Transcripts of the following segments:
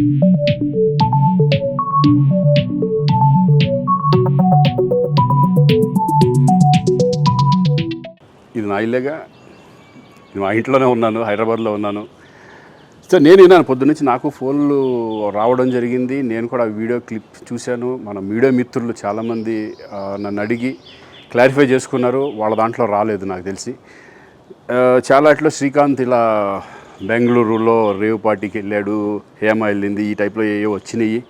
ఇది నా ఇల్లేగా, మా ఇంట్లోనే ఉన్నాను, హైదరాబాద్లో ఉన్నాను. సో నేను విన్నాను పొద్దున్నుంచి, నాకు ఫోన్లు రావడం జరిగింది. నేను కూడా వీడియో క్లిప్ చూశాను. మన మీడియా మిత్రులు చాలామంది నన్ను అడిగి క్లారిఫై చేసుకున్నారు. వాళ్ళ దాంట్లో రాలేదు నాకు తెలిసి. చాలా ఇట్లా శ్రీకాంత్ ఇలా బెంగళూరులో రేవ్ పార్టీకి వెళ్ళాడు, హేమ వెళ్ళింది, ఈ టైప్లో ఏవో వచ్చినాయి.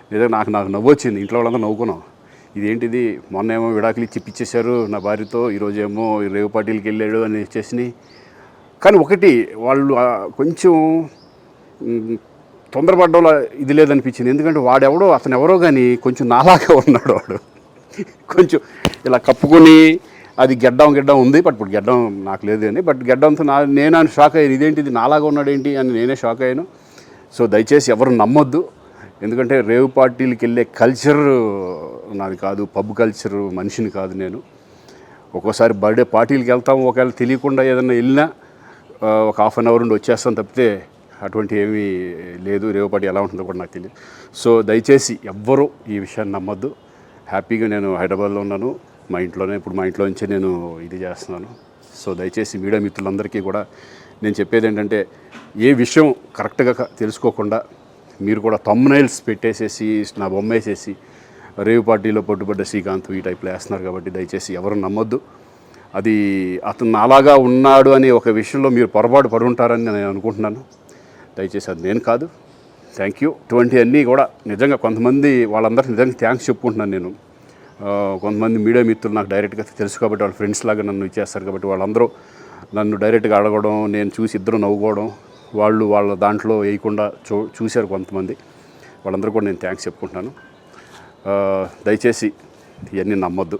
నిజంగా నాకు నవ్వు వచ్చింది. ఇంట్లో వాళ్ళందరూ నవ్వుకున్నాం. ఇదేంటిది, మొన్న ఏమో విడాకులు ఇచ్చి పిచ్చేశారు నా భార్యతో, ఈరోజేమో రేవ్ పార్టీలకి వెళ్ళాడు అని వచ్చేసినాయి. కానీ ఒకటి, వాళ్ళు కొంచెం తొందరపడ్డంలో ఇది లేదనిపించింది. ఎందుకంటే వాడెవడో, అతను ఎవరో కానీ కొంచెం నాలాగా ఉన్నాడు. వాడు కొంచెం ఇలా కప్పుకొని, అది గెడ్డం ఉంది, బట్ ఇప్పుడు గెడ్డం నాకు లేదు అని, బట్ గెడ్డంతో నేను షాక్ అయ్యాను. ఇదేంటిది నాలాగా ఉన్నాడు ఏంటి అని నేనే షాక్ అయ్యాను. సో దయచేసి ఎవరు నమ్మొద్దు. ఎందుకంటే రేవ్ పార్టీలకి వెళ్ళే కల్చర్ నాది కాదు, పబ్ కల్చర్ మనిషిని కాదు నేను. ఒక్కోసారి బర్త్డే పార్టీలకి వెళ్తాము, ఒకవేళ తెలియకుండా ఏదైనా వెళ్ళినా ఒక హాఫ్ అన్ అవర్ నుండి వచ్చేస్తాం తప్పితే అటువంటి ఏమీ లేదు. రేవ్ పార్టీ ఎలా ఉంటుందో కూడా నాకు తెలియదు. సో దయచేసి ఎవ్వరూ ఈ విషయాన్ని నమ్మొద్దు. హ్యాపీగా నేను హైదరాబాద్లో ఉన్నాను, మా ఇంట్లోనే. ఇప్పుడు మా ఇంట్లో నుంచే నేను ఇది చేస్తున్నాను. సో దయచేసి మీడియా మిత్రులందరికీ కూడా నేను చెప్పేది ఏంటంటే, ఏ విషయం కరెక్ట్గా తెలుసుకోకుండా మీరు కూడా థంబ్నైల్స్ పెట్టేసేసి, నా బొమ్మ వేసేసి రేవ్ పార్టీలో పట్టుబడ్డ శ్రీకాంత్ ఈ టైప్లో వేస్తున్నారు. కాబట్టి దయచేసి ఎవరు నమ్మొద్దు. అది అతను అలాగా ఉన్నాడు అనే ఒక విషయంలో మీరు పొరపాటు పడి ఉంటారని నేను అనుకుంటున్నాను. దయచేసి అది నేను కాదు. Thank you. ఇటువంటి అన్నీ కూడా నిజంగా కొంతమంది, వాళ్ళందరికీ నిజంగా థ్యాంక్స్ చెప్పుకుంటున్నాను నేను. కొంతమంది మీడియా మిత్రులు నాకు డైరెక్ట్గా తెలుసు కాబట్టి, వాళ్ళ ఫ్రెండ్స్ లాగా నన్ను ఇచ్చేస్తారు కాబట్టి, వాళ్ళందరూ నన్ను డైరెక్ట్గా అడగడం, నేను చూసి ఇద్దరు నవ్వుకోవడం, వాళ్ళు వాళ్ళ దాంట్లో వేయకుండా చూశారు కొంతమంది. వాళ్ళందరూ కూడా నేను థ్యాంక్స్ చెప్పుకుంటున్నాను. దయచేసి ఇవన్నీ నమ్మొద్దు.